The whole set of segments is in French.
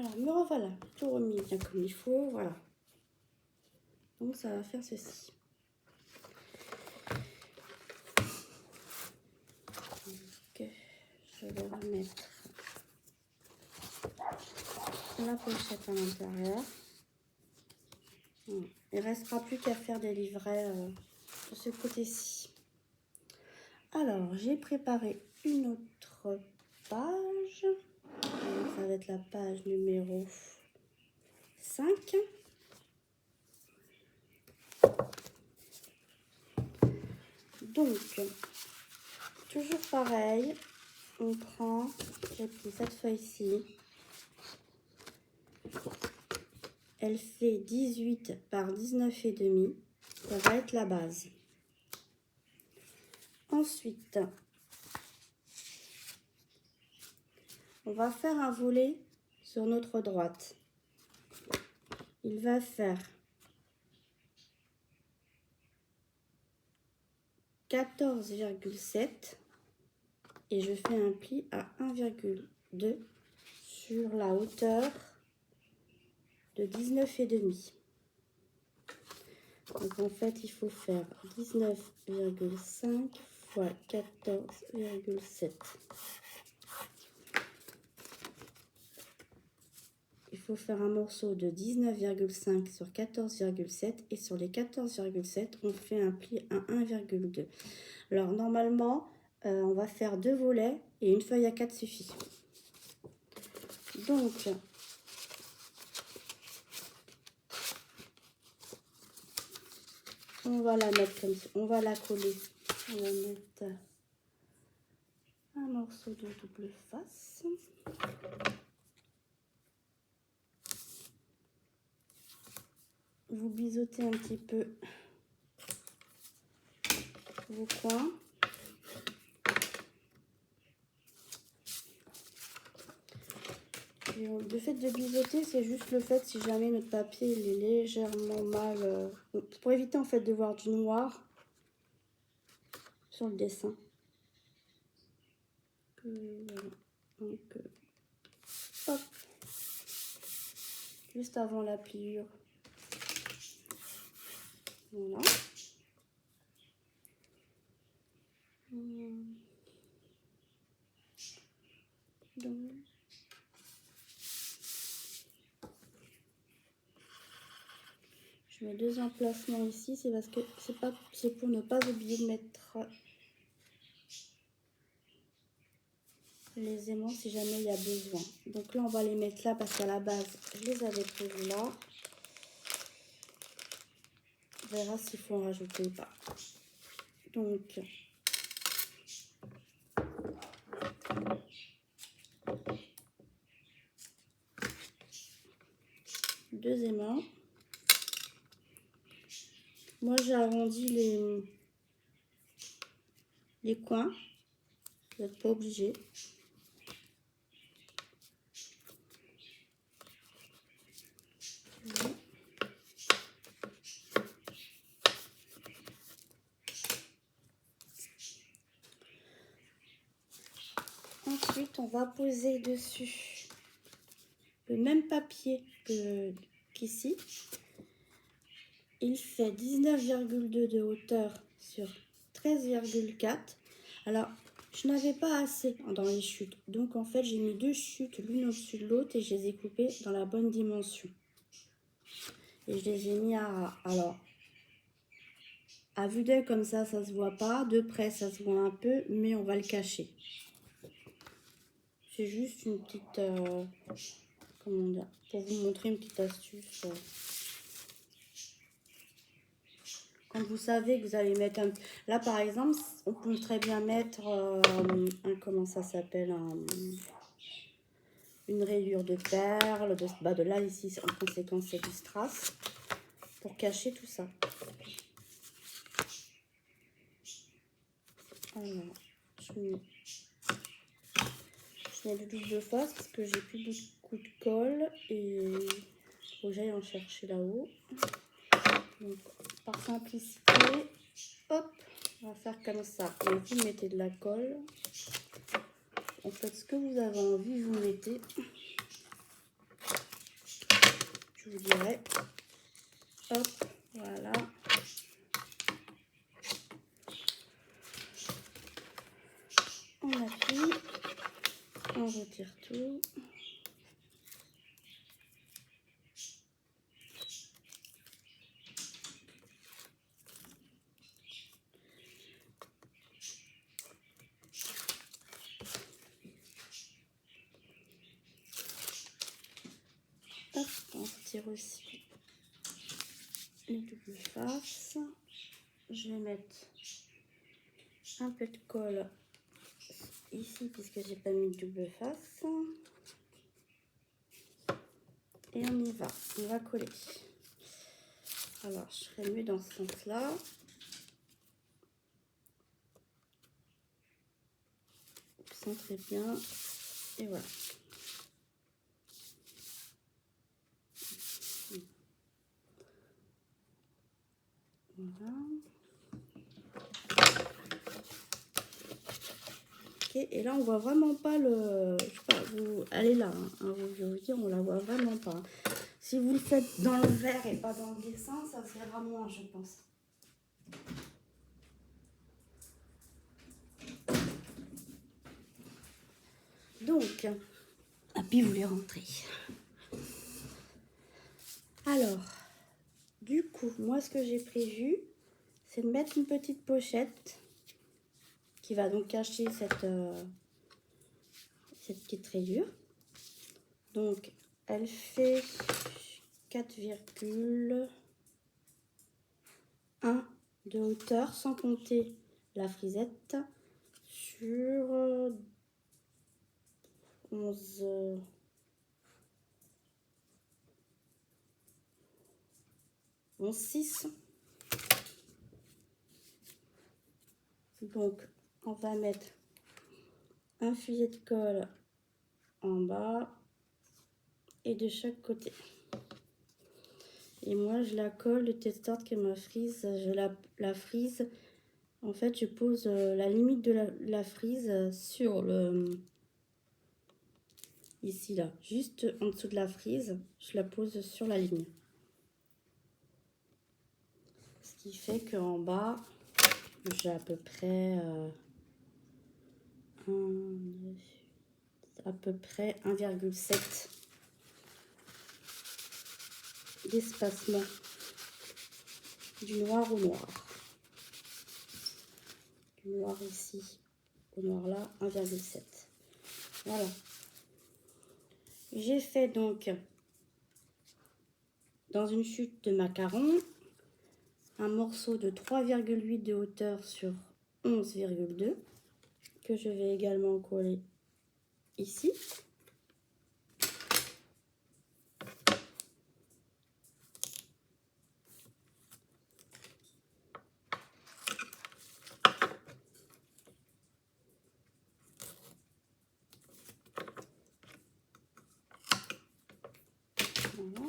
Alors, me revoilà, tout remis bien comme il faut, voilà. Donc, ça va faire ceci. Donc, je vais remettre la pochette à l'intérieur. Il ne restera plus qu'à faire des livrets de ce côté-ci. Alors, j'ai préparé une autre page. Donc, ça va être la page numéro 5. Donc, toujours pareil, on prend, j'ai pris cette feuille-ci. Elle fait 18 par 19,5. Ça va être la base. Ensuite, on va faire un volet sur notre droite. Il va faire 14,7 et je fais un pli à 1,2 sur la hauteur de 19,5. Donc en fait, il faut faire 19,5 fois 14,7. Il faut faire un morceau de 19,5 sur 14,7 et sur les 14,7, on fait un pli à 1,2. Alors normalement, on va faire 2 volets et une feuille à 4 suffit. Donc, on va la mettre comme ça, on va la coller. On va mettre un morceau de double face. Vous biseautez un petit peu vos coins. Et le fait de biseauter, c'est juste le fait si jamais notre papier il est légèrement mal... pour éviter en fait de voir du noir sur le dessin. Voilà. Donc, hop. Juste avant la pliure. Voilà. Donc, je mets 2 emplacements ici, c'est parce que c'est pour ne pas oublier de mettre les aimants si jamais il y a besoin. Donc là, on va les mettre là parce qu'à la base, je les avais prévus là. On verra s'il faut en rajouter ou pas. Donc, deux aimants. Moi, j'ai arrondi les coins. Vous n'êtes pas obligé. Voilà. Ensuite, on va poser dessus le même papier qu'ici. Il fait 19,2 de hauteur sur 13,4. Alors, je n'avais pas assez dans les chutes. Donc, en fait, j'ai mis 2 chutes l'une au-dessus de l'autre et je les ai coupées dans la bonne dimension. Et je les ai mis à ras. Alors, à vue d'œil comme ça se voit pas. De près, ça se voit un peu, mais on va le cacher. C'est juste une petite... comment dire, pour vous montrer une petite astuce. Quand vous savez que vous allez mettre un... Là, par exemple, on peut très bien mettre comment ça s'appelle, une rayure de perles. De là, ici, en conséquence, c'est du strass pour cacher tout ça. Alors, je mets le double face parce que j'ai plus beaucoup de colle et il faut que j'aille en chercher là-haut. Donc, par simplicité, hop, on va faire comme ça. Et vous mettez de la colle. En fait, ce que vous avez envie, vous mettez. je vous dirai. Hop, voilà. On appuie, on retire tout. Hop, on retire aussi les doubles faces. Je vais mettre un peu de colle ici puisque j'ai pas mis de double face. Et on y va, on va coller. Alors, je ferai mieux dans ce sens-là. Centrez bien. Et voilà. Voilà. Ok, et là on voit vraiment pas le... Je sais pas, vous... Elle est là, hein, je vais vous dire, on la voit vraiment pas. Si vous le faites dans le vert et pas dans le dessin, ça se verra moins, je pense. Donc, et puis vous les rentrez. Alors, du coup, moi ce que j'ai prévu, c'est de mettre une petite pochette qui va donc cacher cette petite rayure. Donc, elle fait 4,1 de hauteur, sans compter la frisette, sur 11,6. Donc, on va mettre un filet de colle en bas et de chaque côté. Et moi, je la colle de telle sorte que ma frise, je la frise. En fait, je pose la limite de la frise sur le... Ici, là, juste en dessous de la frise, je la pose sur la ligne. Ce qui fait qu'en bas, j'ai à peu près... 1,7 d'espacement du noir au noir. Du noir ici au noir là, 1,7. Voilà. J'ai fait donc dans une chute de macaron un morceau de 3,8 de hauteur sur 11,2 que je vais également coller ici. Voilà.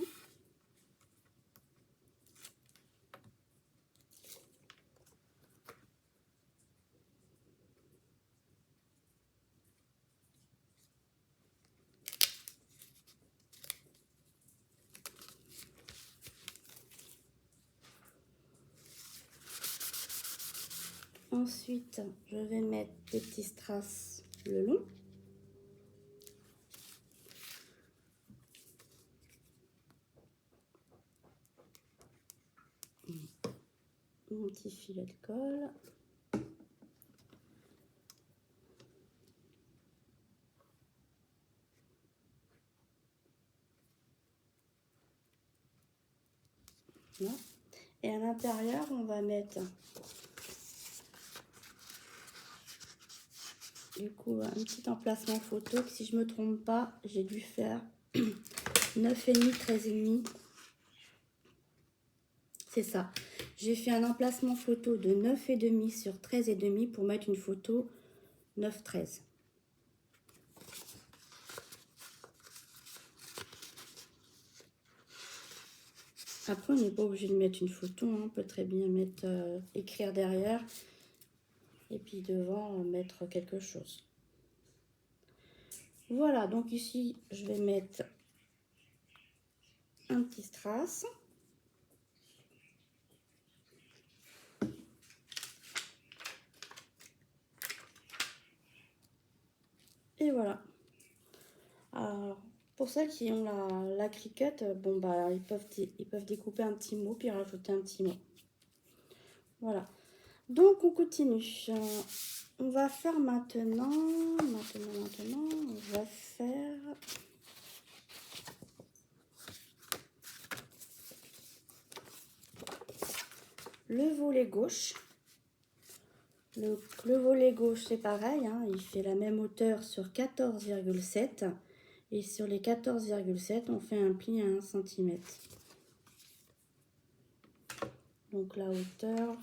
Ensuite, je vais mettre des petits strass le long. Mon petit filet de colle. Voilà. Et à l'intérieur, on va mettre du coup un petit emplacement photo que si je me trompe pas, j'ai dû faire 9,5, 13,5. C'est ça. J'ai fait un emplacement photo de 9,5 sur 13,5 pour mettre une photo 9,13. Après, on n'est pas obligé de mettre une photo, hein. On peut très bien mettre écrire derrière et puis devant mettre quelque chose. Voilà, donc ici, je vais mettre un petit strass. Et voilà. Alors, pour celles qui ont la Cricut, bon bah ils peuvent découper un petit mot puis rajouter un petit mot. Voilà. Donc on continue. On va faire maintenant, on va faire le volet gauche. Le volet gauche, c'est pareil, hein, il fait la même hauteur sur 14,7 et sur les 14,7, on fait un pli à 1 cm. Donc la hauteur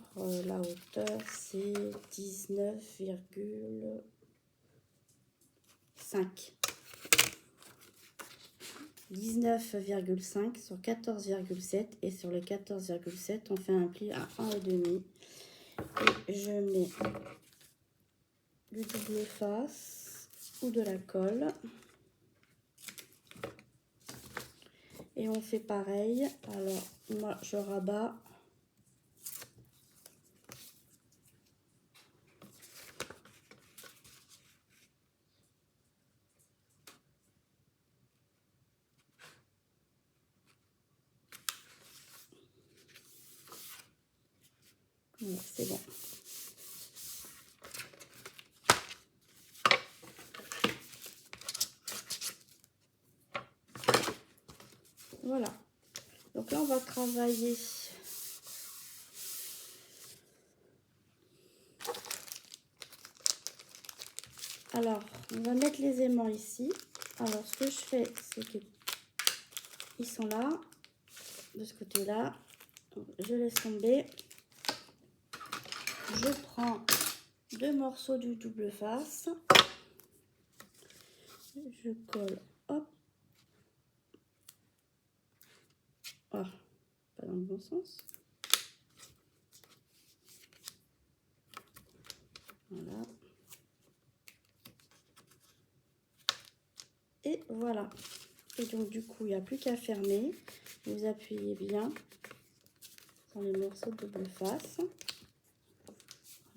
c'est 19,5. 19,5 sur 14,7 et sur les 14,7, on fait un pli à 1,5. Et je mets du double face ou de la colle. Et on fait pareil. Alors, moi, je rabats. Voilà, c'est bon. Voilà. Donc là, on va travailler alors, on va mettre les aimants ici. Alors, ce que je fais, c'est que ils sont là, de ce côté-là. Je laisse tomber. Je prends 2 morceaux du double face. Je colle, hop. Ah, pas dans le bon sens. Voilà. Et voilà. Et donc du coup, il n'y a plus qu'à fermer. Vous appuyez bien sur les morceaux de double face.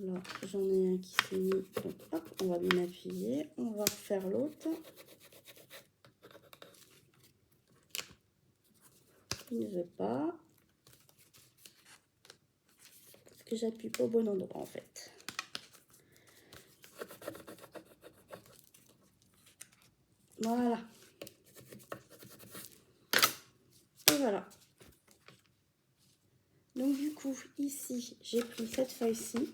Alors, j'en ai un qui s'est mis. Donc hop, on va bien appuyer. On va refaire l'autre. Il ne veut pas. Parce que j'appuie pas au bon endroit en fait. Voilà. Et voilà. Donc du coup, ici, j'ai pris cette feuille-ci.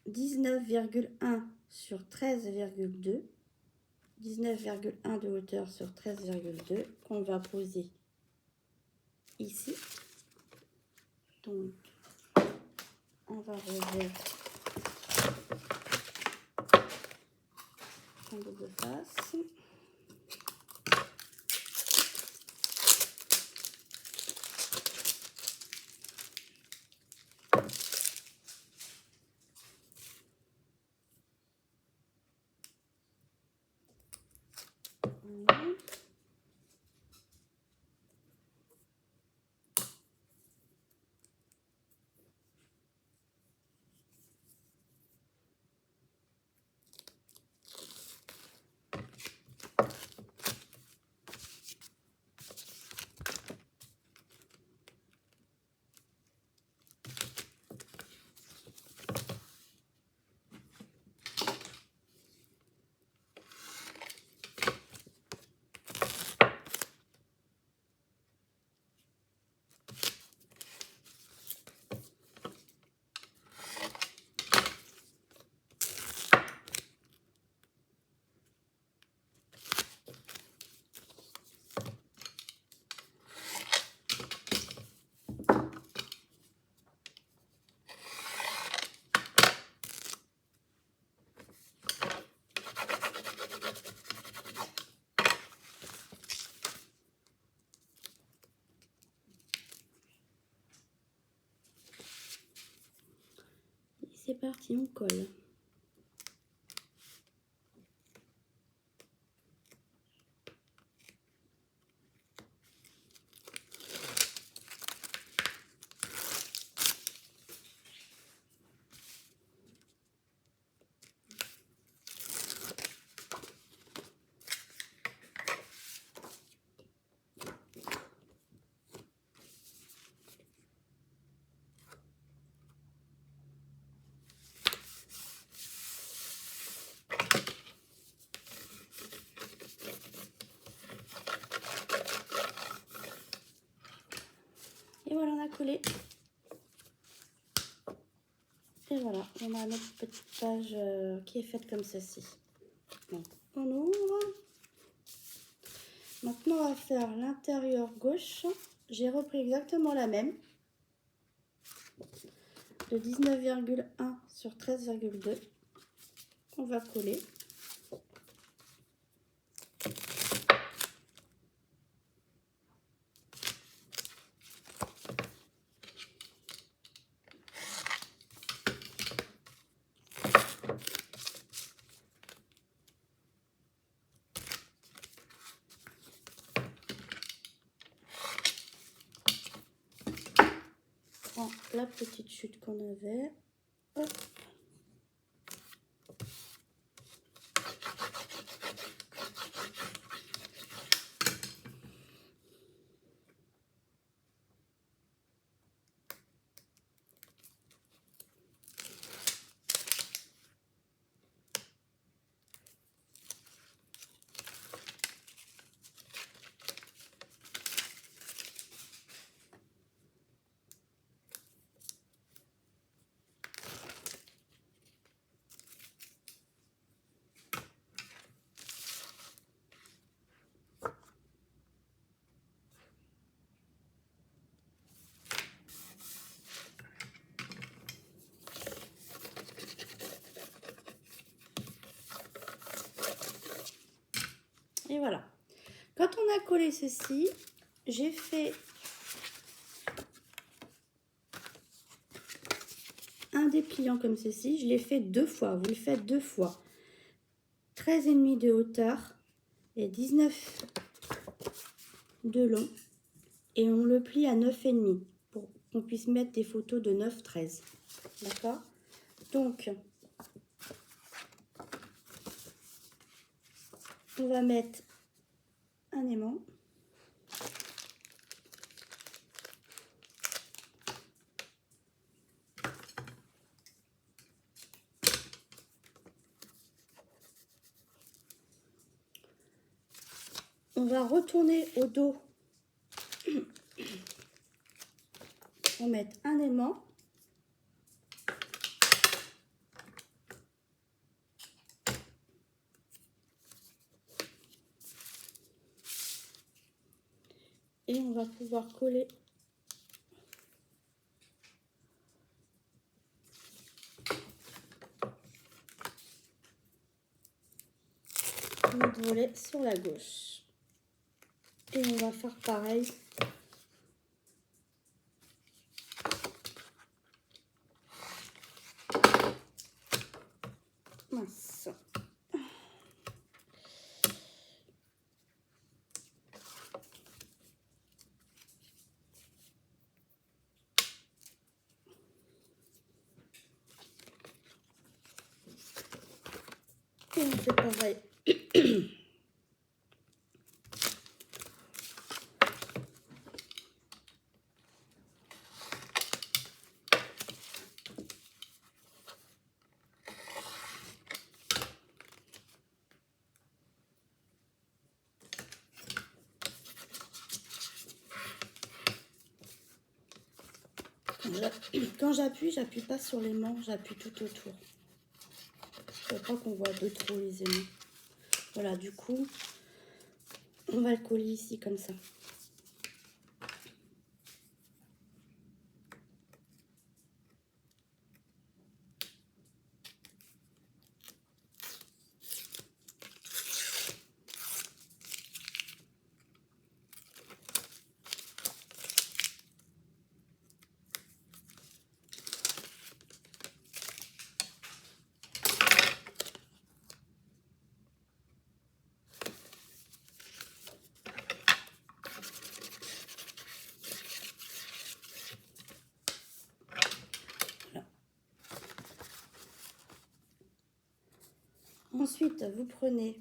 19,1 sur 13,2. 19,1 de hauteur sur 13,2 qu'on va poser ici. Donc, on va refaire en double face. Voilà. C'est parti, on colle. coller. Et voilà, on a notre petite page qui est faite comme ceci. Donc, on ouvre. Maintenant, on va faire l'intérieur gauche. J'ai repris exactement la même. De 19,1 sur 13,2. On va coller. La petite chute qu'on avait. Hop. Et voilà. Quand on a collé ceci, j'ai fait un dépliant comme ceci. Je l'ai fait 2 fois. Vous le faites 2 fois. 13,5 de hauteur et 19 de long. Et on le plie à 9,5 pour qu'on puisse mettre des photos de 9, 13. D'accord? Donc, on va mettre un aimant. On va retourner au dos pour mettre un aimant. Et on va pouvoir coller notre volet sur la gauche. Et on va faire pareil mince. Et on fait pareil. Quand j'appuie pas sur l'aimant, j'appuie tout autour. Je ne veux pas qu'on voit de trop les aimants. Voilà, du coup, on va le coller ici comme ça. Ensuite, vous prenez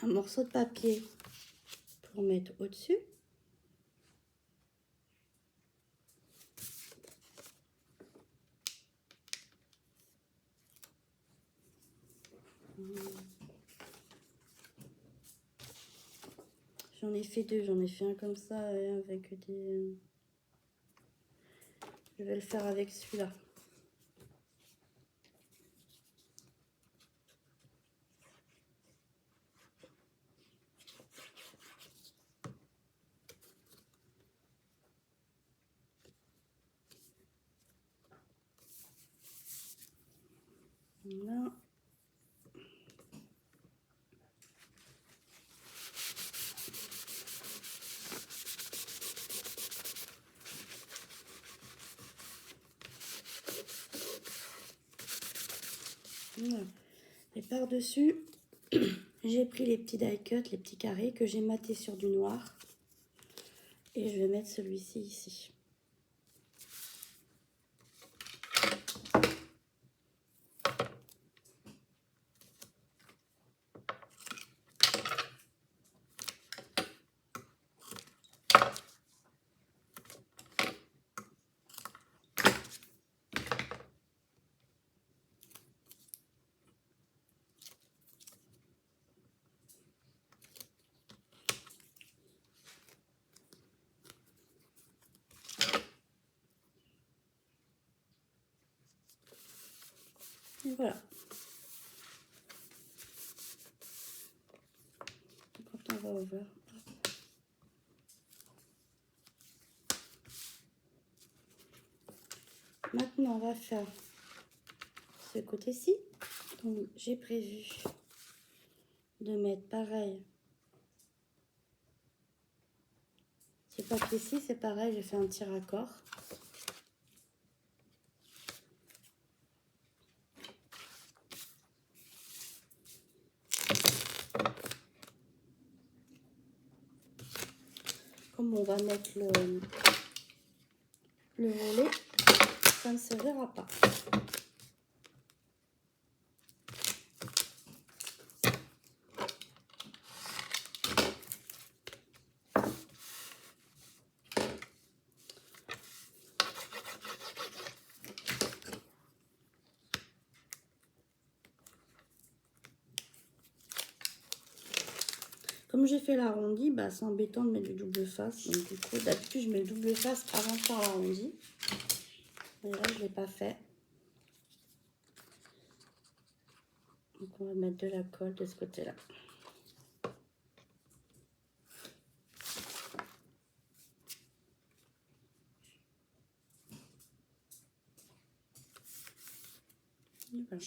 un morceau de papier pour mettre au-dessus. J'en ai fait deux, j'en ai fait un comme ça et avec des... Je vais le faire avec celui-là. Voilà. Voilà. Et par-dessus, j'ai pris les petits die cut, les petits carrés que j'ai matés sur du noir. Et je vais mettre celui-ci ici. Et voilà. Quand on va ouvrir. Maintenant, on va faire ce côté-ci. Donc, j'ai prévu de mettre pareil. Ce papier-ci, c'est pareil, j'ai fait un petit raccord. Comme on va mettre le volet, ça ne se verra pas. Comme j'ai fait l'arrondi, bah, c'est embêtant de mettre du double face. Donc du coup, d'habitude, je mets le double face avant de faire l'arrondi. Mais là, je ne l'ai pas fait. Donc on va mettre de la colle de ce côté-là. Et voilà.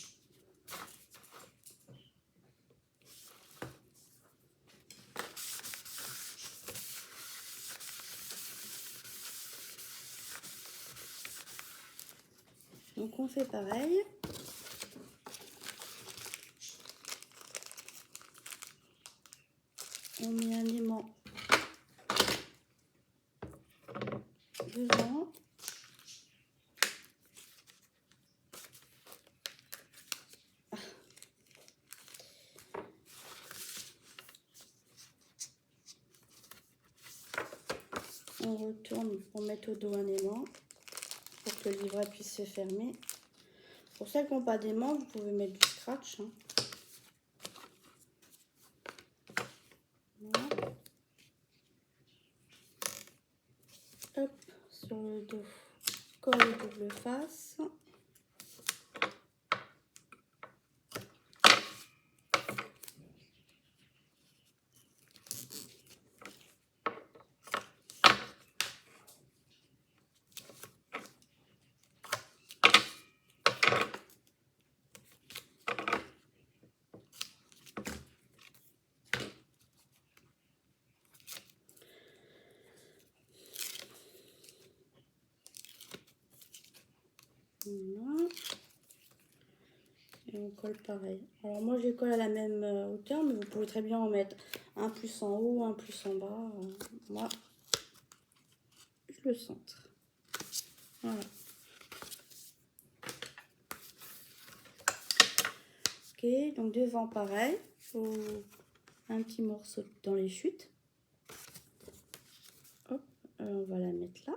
Donc on fait pareil. On met un aimant devant. On retourne pour mettre au dos un aimant pour que le livret puisse se fermer. Pour celles qui n'ont pas d'aimant, vous pouvez mettre du scratch. Hein. Voilà. Hop, sur le dos, colle double face. Voilà. Et on colle pareil. Alors moi je les colle à la même hauteur, mais vous pouvez très bien en mettre un plus en haut, un plus en bas. Moi, je le centre. Voilà. Ok, donc devant pareil, faut un petit morceau dans les chutes. Hop, on va la mettre là.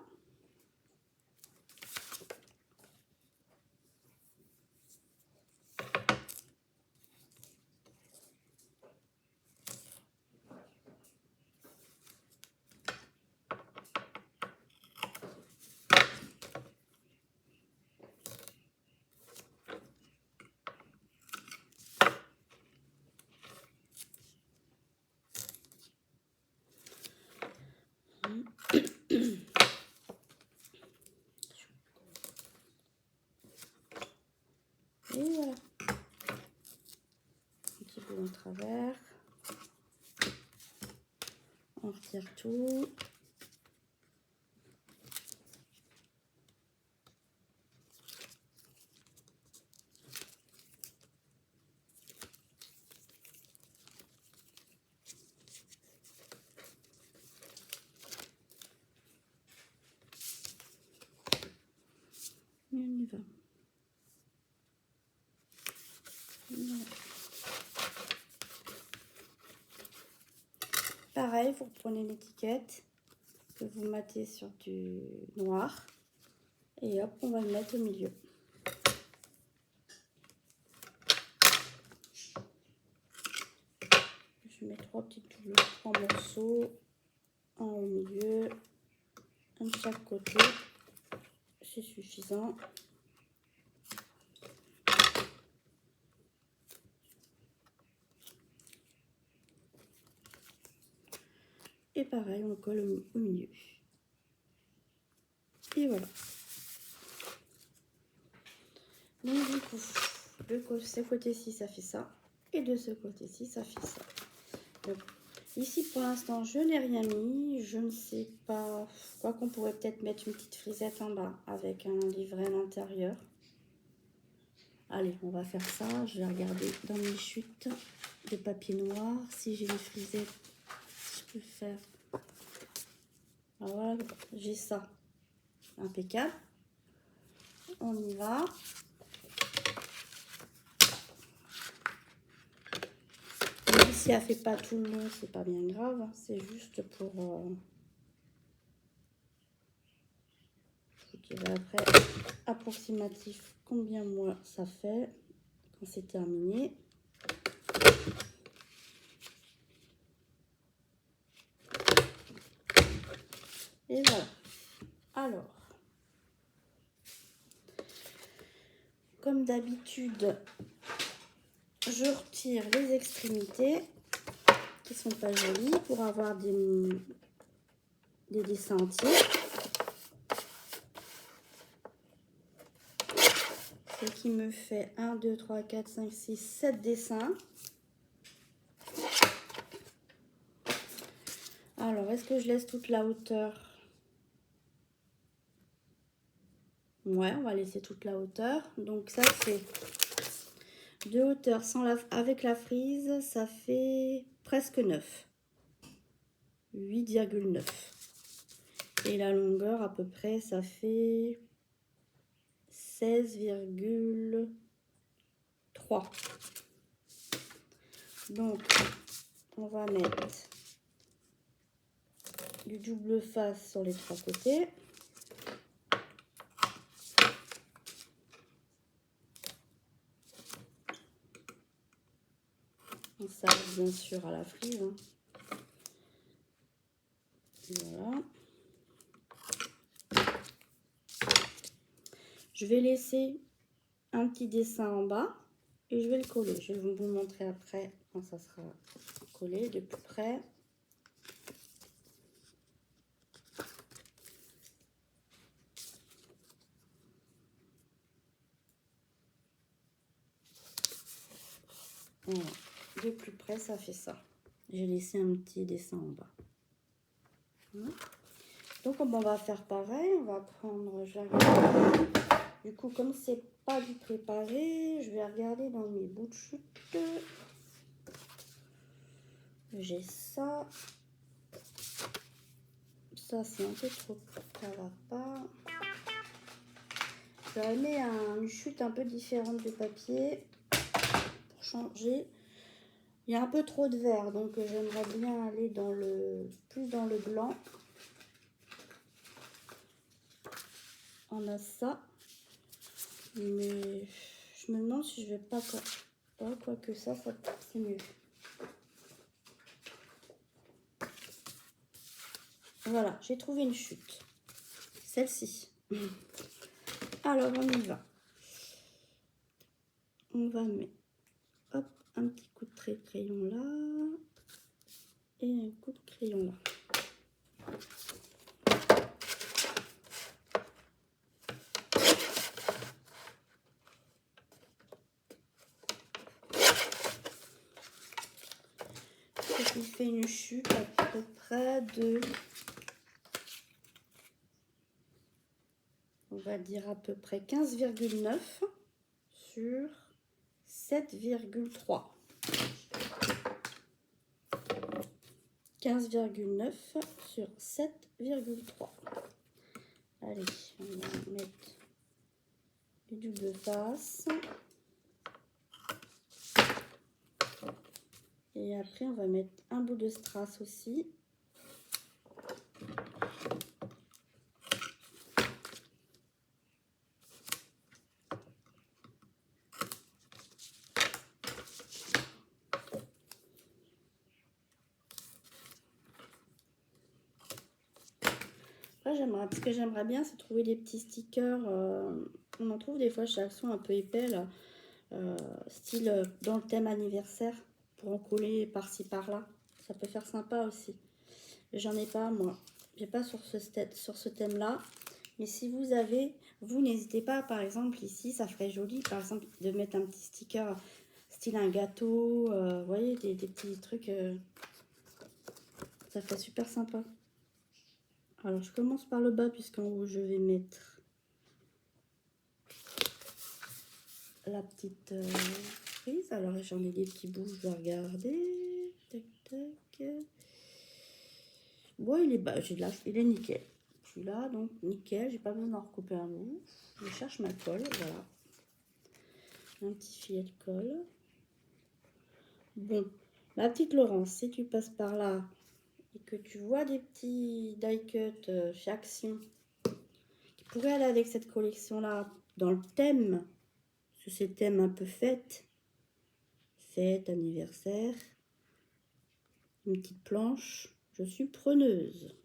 travers. On retire tout. Et on y va. Voilà. Pareil, vous reprenez l'étiquette que vous matez sur du noir et hop, on va le mettre au milieu. Je mets trois morceaux, un au milieu, un de chaque côté, c'est suffisant. Et pareil, on colle au milieu. Et voilà. Donc du coup, de ce côté-ci, ça fait ça. Et de ce côté-ci, ça fait ça. Donc, ici, pour l'instant, je n'ai rien mis. Je ne sais pas. Quoi qu'on pourrait peut-être mettre une petite frisette en bas avec un livret à l'intérieur. Allez, on va faire ça. Je vais regarder dans mes chutes de papier noir si j'ai une frisette. Je peux faire. Alors voilà, j'ai ça. Impeccable. On y va. Même si elle fait pas tout le long, c'est pas bien grave. Hein. C'est juste pour. Je dirais après approximatif combien moi ça fait quand c'est terminé. Et voilà. Alors, comme d'habitude, je retire les extrémités qui sont pas jolies pour avoir des dessins entiers. Ce qui me fait 1, 2, 3, 4, 5, 6, 7 dessins. Alors, est-ce que je laisse toute la hauteur? Ouais, on va laisser toute la hauteur. Donc ça fait de hauteur avec la frise, ça fait presque 9. 8,9. Et la longueur à peu près, ça fait 16,3. Donc, on va mettre du double face sur les trois côtés. On s'arrête bien sûr à la frise. Hein. Voilà. Je vais laisser un petit dessin en bas et je vais le coller. Je vais vous le montrer après quand ça sera collé de plus près. Voilà. De plus près, ça fait ça. J'ai laissé un petit dessin en bas. Voilà. Donc, on va faire pareil. On va prendre... Du coup, comme c'est pas du préparé, je vais regarder dans mes bouts de chute. J'ai ça. Ça, c'est un peu trop... Ça va pas. J'aurais mis une chute un peu différente de papier pour changer. Il y a un peu trop de vert, donc j'aimerais bien aller dans plus dans le blanc. On a ça. Mais je me demande si je vais pas... Oh, quoique ça c'est mieux. Voilà, j'ai trouvé une chute. Celle-ci. Alors, on y va. On va mettre hop, un petit coup de trait de crayon là. Et un coup de crayon là. ce qui fait une chute à peu près de, on va dire à peu près 15,9 sur 7,3. 15,9 sur 7,3. Allez, on va mettre du double face. Et après, on va mettre un bout de strass aussi. Ce que j'aimerais bien, c'est trouver des petits stickers. On en trouve des fois chez Action un peu épais, là, style dans le thème anniversaire, pour en coller par-ci par-là. Ça peut faire sympa aussi. J'en ai pas, moi. J'ai pas sur ce thème-là. Mais si vous avez, vous n'hésitez pas, par exemple, ici, ça ferait joli, par exemple, de mettre un petit sticker style un gâteau. Vous voyez, des petits trucs. Ça fait super sympa. Alors, je commence par le bas, puisqu'en haut, je vais mettre la petite frise. Alors, j'en ai des petits bouts, je vais regarder. Tac, tac. Bon, il est bas, il est nickel. Celui-là, donc nickel, j'ai pas besoin d'en recouper un bout. Je cherche ma colle, voilà. Un petit filet de colle. Bon, ma petite Laurence, si tu passes par là et que tu vois des petits die cut chez Action qui pourraient aller avec cette collection-là dans le thème, sur ces thèmes un peu fête, anniversaire, une petite planche, je suis preneuse.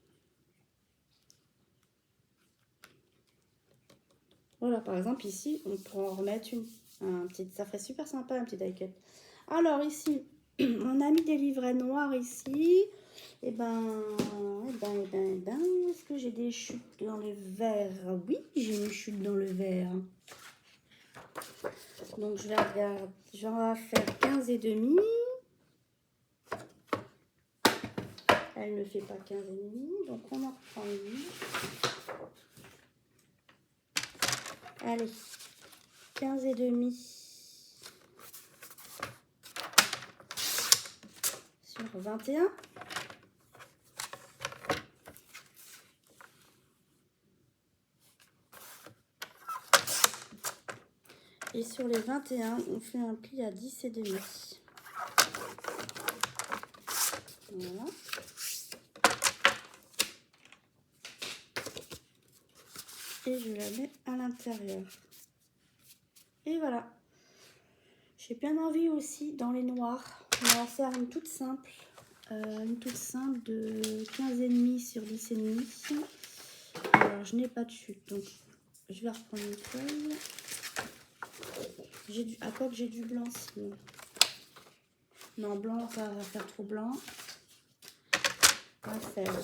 Voilà, par exemple, ici, on pourra en remettre un petit, ça ferait super sympa, un petit die cut. Alors, ici, on a mis des livrets noirs ici. Est-ce que j'ai des chutes dans le verre? Oui, j'ai une chute dans le verre. Donc, je vais regarder, j'en vais faire 15 et demi. Elle ne fait pas 15 et demi, donc on en reprend une. Allez, 15 et demi sur 21. Et sur les 21, on fait un pli à 10 et demi. Voilà. Et je la mets à l'intérieur. Et voilà. J'ai bien envie aussi dans les noirs. On va faire une toute simple. De 15,5 sur 10,5. Alors je n'ai pas de chute. Donc je vais reprendre une feuille. À quoi que j'ai du blanc sinon. Non, blanc, ça va faire trop blanc. On va faire.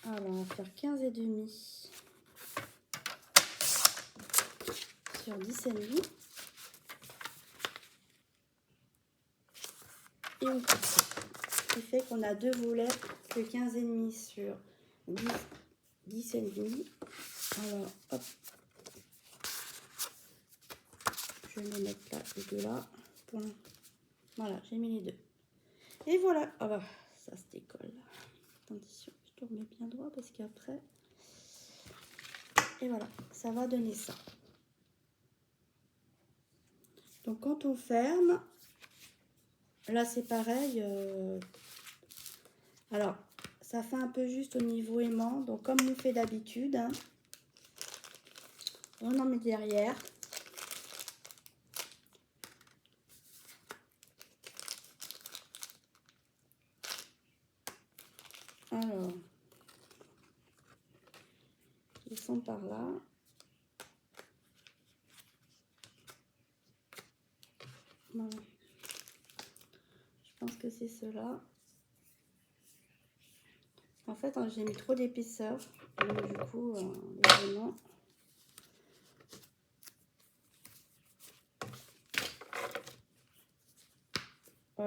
Alors on va faire 15 et demi sur 10,5. Et on coupe ça. Ce qui fait qu'on a deux volets de 15,5 sur 10,5. Alors hop. Je vais les mettre là, les deux là. Voilà, j'ai mis les deux. Et voilà. Ah bah, ça se décolle. Attention, je te remets bien droit parce qu'après... Et voilà, ça va donner ça. Donc quand on ferme, là c'est pareil. Alors, ça fait un peu juste au niveau aimant. Donc comme on fait d'habitude, hein, on en met derrière. Alors, ils sont par là. Voilà. Je pense que c'est cela. En fait, hein, j'ai mis trop d'épaisseur. Donc, du coup, évidemment,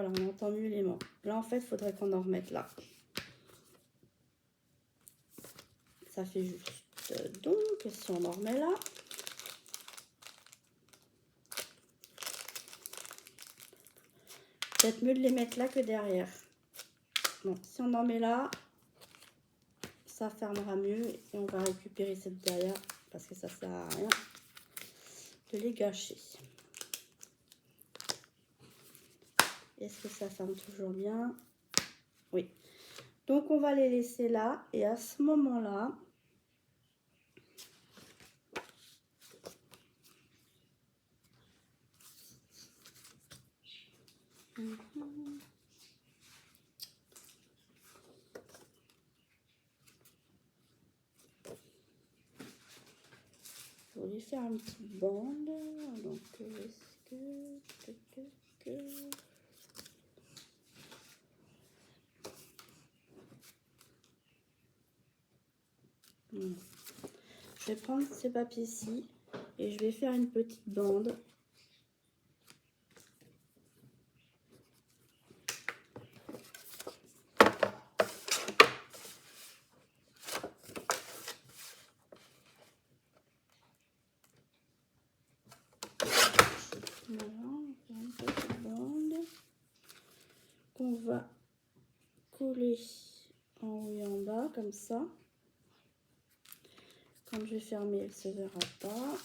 Voilà, on entend mieux l'aimant. Là, en fait, il faudrait qu'on en remette là. Ça fait juste donc, si on en remet là. Peut-être mieux de les mettre là que derrière. Bon, si on en met là, ça fermera mieux et on va récupérer cette derrière parce que ça sert à rien de les gâcher. Est-ce que ça ferme toujours bien? Oui. Donc, on va les laisser là. Et à ce moment-là, je voulais faire une petite bande. Donc, est-ce que... Je vais prendre ces papiers-ci et je vais faire une petite bande. Voilà, on va faire une petite bande qu'on va coller en haut et en bas comme ça. Quand je vais fermer, elle ne se verra pas.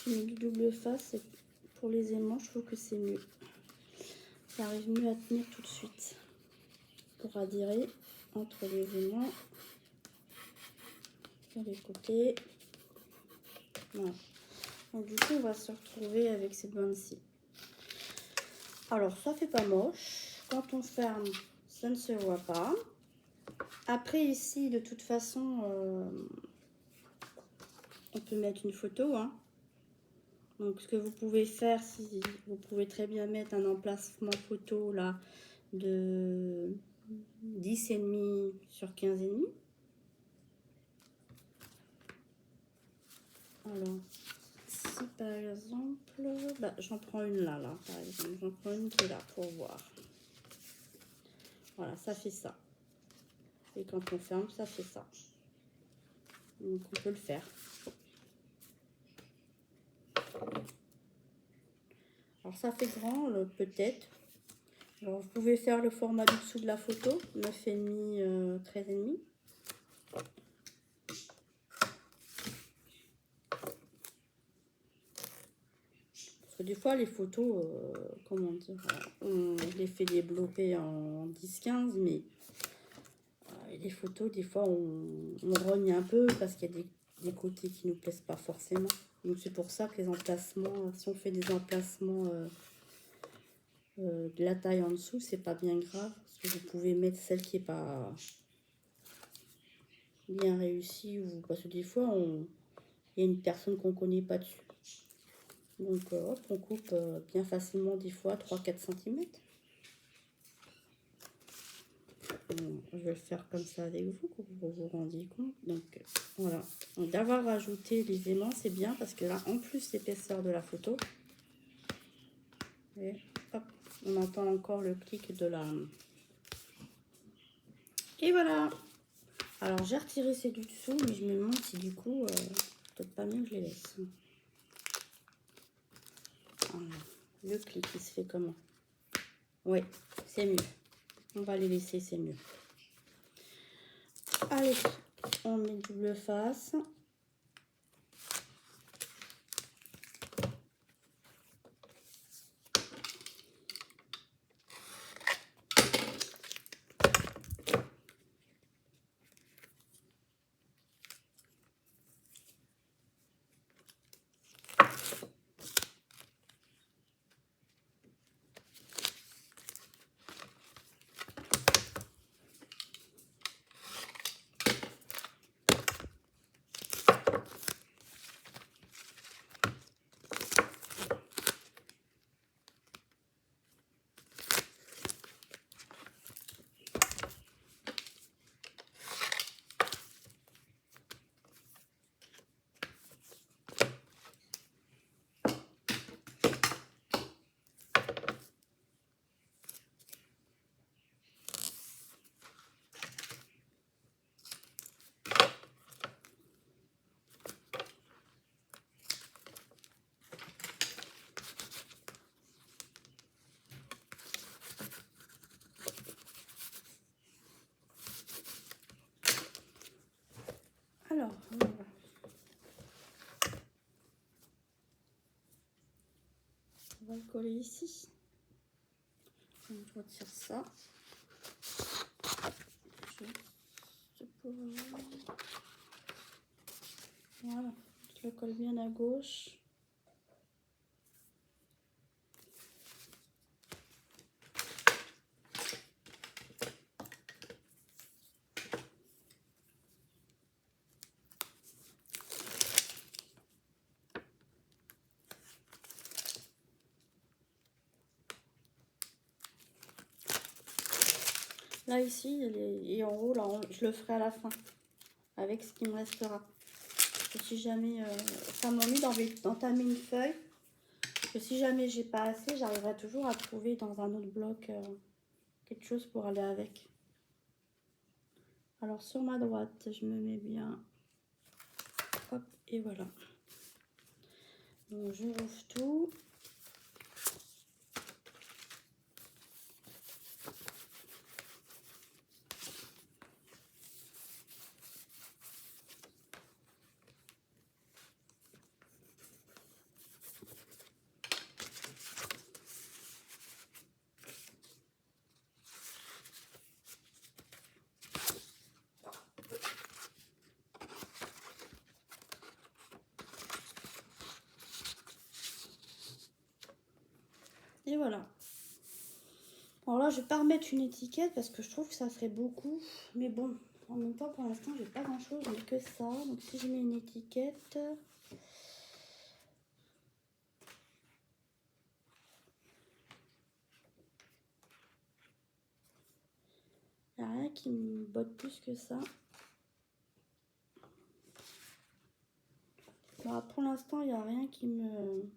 J'ai mis du double face et pour les aimants, je trouve que c'est mieux. Ça arrive mieux à tenir tout de suite pour adhérer entre les aimants sur les côtés. Voilà. Donc du coup, on va se retrouver avec ces bandes-ci. Alors, ça fait pas moche. Quand on ferme, ça ne se voit pas. Après, ici, de toute façon, on peut mettre une photo. Hein. Donc, ce que vous pouvez faire, si vous pouvez très bien mettre un emplacement photo là de 10,5 sur 15,5. Alors, si par exemple, bah, j'en prends une là, par exemple, j'en prends une qui est là pour voir. Voilà, ça fait ça. Et quand on ferme, ça fait ça. Donc, on peut le faire. Alors, ça fait grand, peut-être. Alors, vous pouvez faire le format du dessous de la photo, 9,5, 13,5. Parce que des fois, les photos, comment dire, on les fait développer en 10-15, mais les photos, des fois, on rogne un peu parce qu'il y a des côtés qui nous plaisent pas forcément. Donc, c'est pour ça que les emplacements, si on fait des emplacements de la taille en dessous, c'est pas bien grave. Parce que vous pouvez mettre celle qui est pas bien réussie. Ou parce que des fois, il y a une personne qu'on connaît pas dessus. Donc, hop, on coupe bien facilement des fois 3-4 cm. Je vais le faire comme ça avec vous pour que vous vous rendiez compte. Donc, voilà. D'avoir rajouté les aimants, c'est bien parce que là, en plus l'épaisseur de la photo, et hop, on entend encore le clic de la Et voilà. Alors, j'ai retiré ces du dessous, mais je me demande si du coup, peut-être pas mieux que je les laisse. Voilà. Le clic, il se fait comment? Oui, c'est mieux. On va les laisser, c'est mieux. Allez, on met double face. Alors, on va le coller ici. On retire ça. Voilà, je le colle bien à gauche. Là, ici, et en haut, là, je le ferai à la fin, avec ce qui me restera. Et si jamais, ça m'ennuie d'entamer une feuille, que si jamais j'ai pas assez, j'arriverai toujours à trouver dans un autre bloc quelque chose pour aller avec. Alors, sur ma droite, je me mets bien. Hop, et voilà. Donc, je rouvre tout. Et voilà. Alors là, je vais pas remettre une étiquette parce que je trouve que ça ferait beaucoup. Mais bon, en même temps, pour l'instant, j'ai pas grand chose, mais que ça. Donc si je mets une étiquette... Il n'y a rien qui me botte plus que ça. Bon, pour l'instant, il n'y a rien qui me...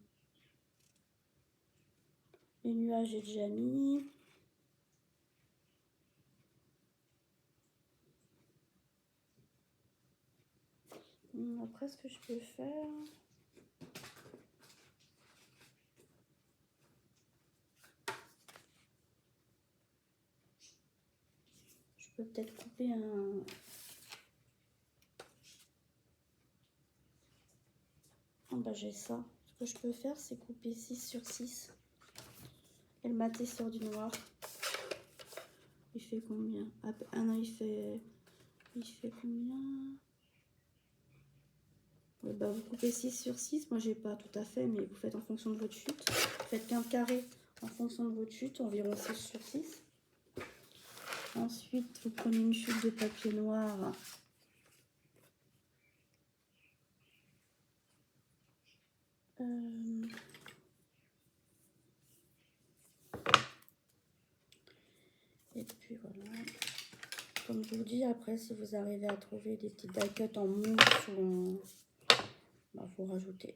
Les nuages, j'ai déjà mis. Après, ce que je peux faire... Je peux peut-être couper un... Ah bah j'ai ça. Ce que je peux faire, c'est couper 6 sur 6. Et le mater sur du noir. Il fait combien? Ah non, il fait combien? Ouais, bah vous coupez 6 sur 6. Moi, j'ai pas tout à fait, mais vous faites en fonction de votre chute. Vous faites 15 carrés en fonction de votre chute, environ 6 sur 6. Ensuite, vous prenez une chute de papier noir. Et puis voilà. Comme je vous dis, après, si vous arrivez à trouver des petites die cuts en mousse ou en... Bah, vous rajoutez.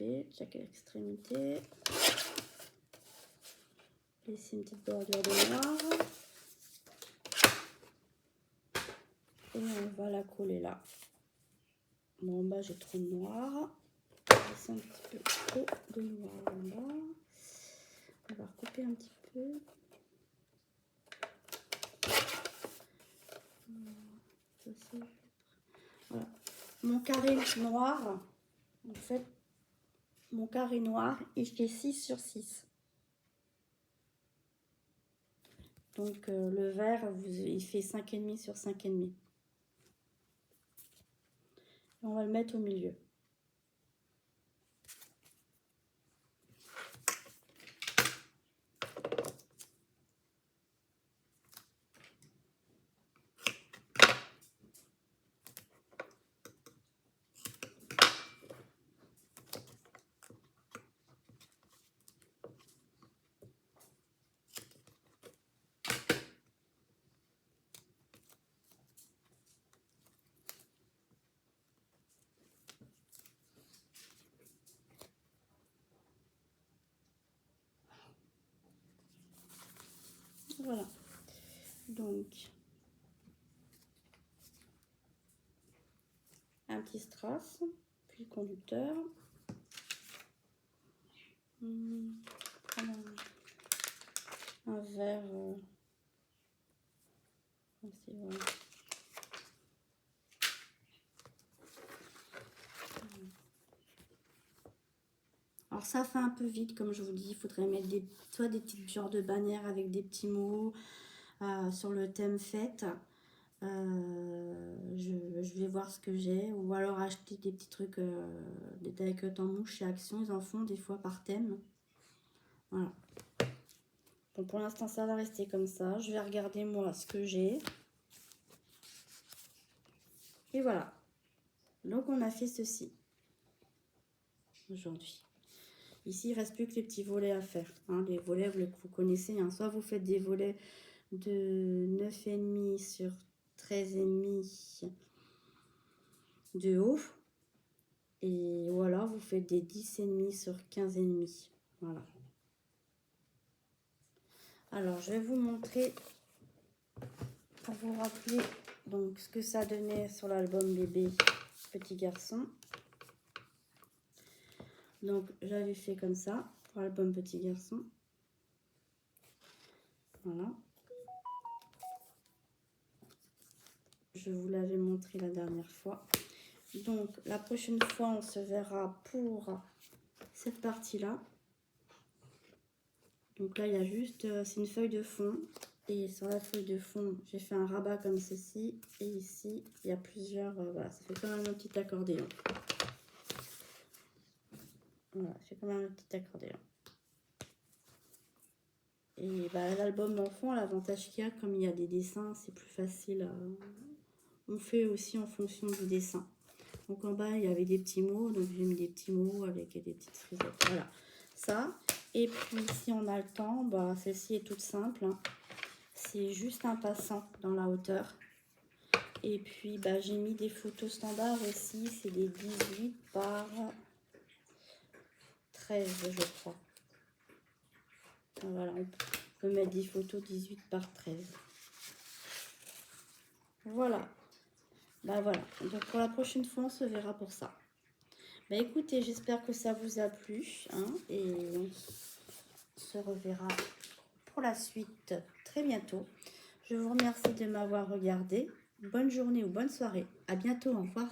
découper chaque extrémité. Laisser une petite bordure de noir. Et on va la coller là. Bon, en bas, j'ai trop de noir. Laisser un petit peu trop de noir en bas. On va recouper un petit peu. Voilà. Mon carré noir, en fait, mon carré noir, il fait 6 sur 6. Donc, le vert, il fait 5,5 sur 5,5. On va le mettre au milieu. Voilà. Donc, un petit strass, puis le conducteur. Un verre. Voilà. Alors ça fait un peu vite, comme je vous dis, il faudrait mettre soit des petites genres de bannières avec des petits mots sur le thème fête. Je vais voir ce que j'ai, ou alors acheter des petits trucs, des die-cut en mouche chez Action, ils en font des fois par thème. Voilà. Bon, pour l'instant ça va rester comme ça, je vais regarder moi ce que j'ai. Et voilà, donc on a fait ceci aujourd'hui. Ici il ne reste plus que les petits volets à faire, hein. Les volets vous connaissez, hein. Soit vous faites des volets de 9,5 sur 13,5 de haut, et voilà, vous faites des 10,5 sur 15,5. Voilà. Alors je vais vous montrer pour vous rappeler donc ce que ça donnait sur l'album bébé petit garçon. Donc j'avais fait comme ça pour l'album petit garçon. Voilà. Je vous l'avais montré la dernière fois. Donc la prochaine fois on se verra pour cette partie là. Donc là il y a juste, c'est une feuille de fond. Et sur la feuille de fond, j'ai fait un rabat comme ceci. Et ici, il y a plusieurs... voilà, ça fait quand même un petit accordéon. Voilà, c'est quand même un petit accordéon. Et bah, l'album d'enfant, l'avantage qu'il y a, comme il y a des dessins, c'est plus facile. On fait aussi en fonction du dessin. Donc en bas, il y avait des petits mots. Donc j'ai mis des petits mots avec des petites frisettes. Voilà, ça. Et puis si on a le temps, bah, celle-ci est toute simple, hein. C'est juste un passant dans la hauteur. Et puis bah, j'ai mis des photos standards aussi. C'est des 18 par 13, je crois. Voilà, on peut mettre des photos 18 par 13. Voilà. Bah voilà. Donc pour la prochaine fois, on se verra pour ça. Bah écoutez, j'espère que ça vous a plu, hein, et on se reverra pour la suite très bientôt. Je vous remercie de m'avoir regardé. Bonne journée ou bonne soirée. À bientôt. Au revoir.